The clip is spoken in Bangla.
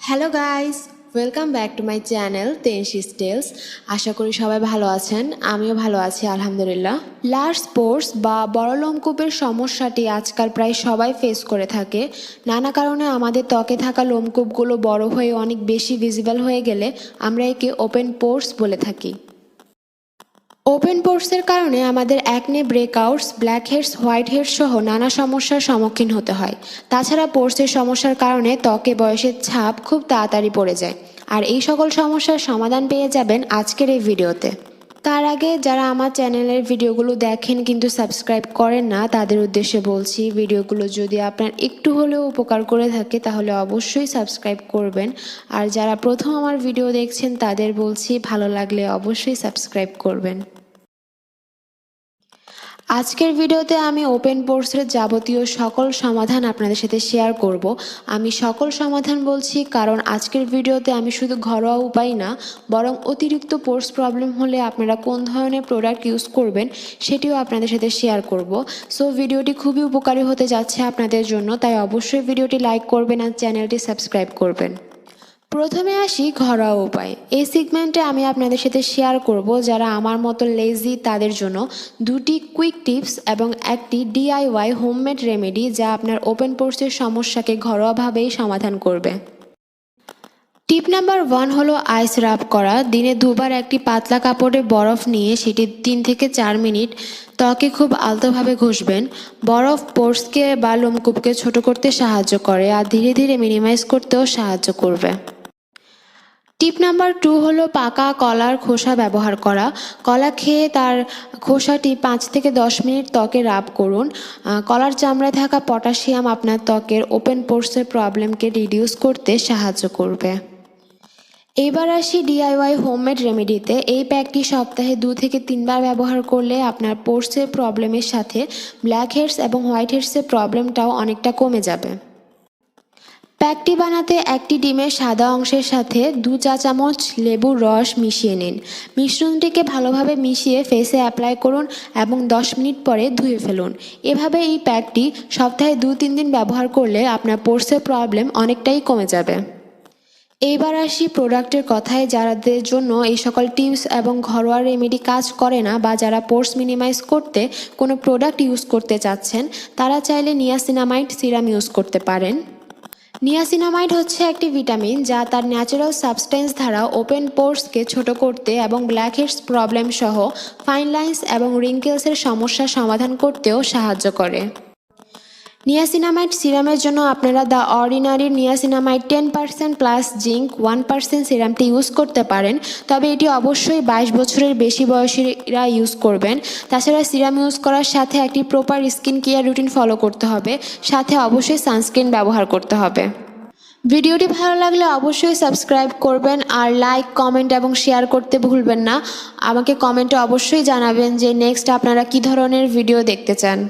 Hello guys, welcome back to my channel তেনশিস টেলস। আশা করি সবাই ভালো আছেন, আমিও ভালো আছি আলহামদুলিল্লাহ। লার্জ স্পোর্টস বা বড় লোমকূপের সমস্যাটি আজকাল প্রায় সবাই ফেস করে থাকে। নানা কারণে আমাদের ত্বকে থাকা লোমকূপগুলো বড় হয়ে অনেক বেশি ভিজিবল হয়ে গেলে আমরা একে ওপেন পোর্স বলে থাকি। ওপেন পোর্সের কারণে আমাদের acne, breakouts, black heads, white heads সহ নানা সমস্যার সম্মুখীন হতে হয়। তাছাড়া পোর্সের সমস্যার কারণে ত্বকে বয়সের ছাপ খুব তাড়াতাড়ি পড়ে যায়। আর এই সকল সমস্যার সমাধান পেয়ে যাবেন আজকের এই ভিডিওতে। তার আগে যারা আমার চ্যানেলের ভিডিওগুলো দেখেন কিন্তু সাবস্ক্রাইব করেন না, তাদের উদ্দেশ্যে বলছি, ভিডিওগুলো যদি আপনার একটু হলেও উপকার করে থাকে তাহলে অবশ্যই সাবস্ক্রাইব করবেন। আর যারা প্রথম আমার ভিডিও দেখছেন তাদের বলছি, ভালো লাগলে অবশ্যই সাবস্ক্রাইব করবেন। আজকের ভিডিওতে আমি ওপেন পোর্সের যাবতীয় সকল সমাধান আপনাদের সাথে শেয়ার করব। আমি সকল সমাধান বলছি কারণ আজকের ভিডিওতে আমি শুধু ঘরোয়া উপায় না, বরং অতিরিক্ত পোর্স প্রবলেম হলে আপনারা কোন ধরনের প্রোডাক্ট ইউজ করবেন সেটিও আপনাদের সাথে শেয়ার করব। সো ভিডিওটি খুবই উপকারী হতে যাচ্ছে আপনাদের জন্য, তাই অবশ্যই ভিডিওটি লাইক করবেন আর চ্যানেলটি সাবস্ক্রাইব করবেন। প্রথমে আসি ঘরোয়া উপায়। এই সেগমেন্টে আমি আপনাদের সাথে শেয়ার করব যারা আমার মতো লেজি তাদের জন্য দুটি কুইক টিপস এবং একটি ডিআইওয়াই হোমমেড রেমেডি যা আপনার ওপেন পোর্সের সমস্যাকে ঘরোয়াভাবেই সমাধান করবে। টিপ নাম্বার 1 হলো আইস রাব করা। দিনে দুবার একটি পাতলা কাপড়ে বরফ নিয়ে সেটি 3 থেকে 4 মিনিট ত্বকে খুব আলতোভাবে ঘষবেন। বরফ পোর্সকে বা লোমকূপকে ছোট করতে সাহায্য করে আর ধীরে ধীরে মিনিমাইজ করতেও সাহায্য করবে। টিপ নাম্বার 2 হলো পাকা কলার খোসা ব্যবহার করা। কলা খেয়ে তার খোসাটি 5 থেকে 10 মিনিট ত্বকে রাব করুন। কলার চামড়ায় থাকা পটাশিয়াম আপনার ত্বকের ওপেন পোর্সের প্রবলেমকে রিডিউস করতে সাহায্য করবে। এবার আসি ডিআইওয়াই হোমমেড রেমেডিতে। এই প্যাকটি সপ্তাহে 2 থেকে 3 বার ব্যবহার করলে আপনার পোর্সের প্রবলেমের সাথে ব্ল্যাক হেডস এবং হোয়াইট হেডসের প্রবলেমটাও অনেকটা কমে যাবে। প্যাকটি বানাতে একটি ডিমের সাদা অংশের সাথে 2 চা চামচ লেবুর রস মিশিয়ে নিন। মিশ্রণটিকে ভালোভাবে মিশিয়ে ফেসে অ্যাপ্লাই করুন এবং 10 মিনিট পরে ধুয়ে ফেলুন। এভাবে এই প্যাকটি সপ্তাহে 2-3 দিন ব্যবহার করলে আপনার পোর্সের প্রবলেম অনেকটাই কমে যাবে। এইবার আসি প্রোডাক্টের কথায়। যাদের জন্য এই সকল টিপস এবং ঘরোয়া রেমেডি কাজ করে না বা যারা পোর্স মিনিমাইজ করতে কোনো প্রোডাক্ট ইউজ করতে চাচ্ছেন, তারা চাইলে নিয়াসিনামাইড সিরাম ইউজ করতে পারেন। নিয়াসিনামাইড হচ্ছে একটি ভিটামিন যা তার ন্যাচারাল সাবস্টেন্স দ্বারা ওপেন পোর্সকে ছোট করতে এবং ব্ল্যাক হেডস প্রবলেম সহ ফাইন লাইন্স এবং রিঙ্কেলসের সমস্যা সমাধান করতেও সাহায্য করে। নিয়াসিনামাইড সিরামের জন্য আপনারা the ordinary niacinamide 10% plus zinc 1% সিরামটি ইউজ করতে পারেন, তবে এটি অবশ্যই 22 বছরের বেশি বয়সীরা ইউজ করবেন। তাছাড়া সিরাম ইউজ করার সাথে একটি proper skin care routine follow করতে হবে, সাথে অবশ্যই সানস্ক্রিন ব্যবহার করতে হবে। ভিডিওটি ভালো লাগলে অবশ্যই সাবস্ক্রাইব করবেন আর লাইক, কমেন্ট এবং শেয়ার করতে ভুলবেন না। আমাকে কমেন্টে অবশ্যই জানাবেন যে নেক্সট আপনারা কী ধরনের ভিডিও দেখতে চান।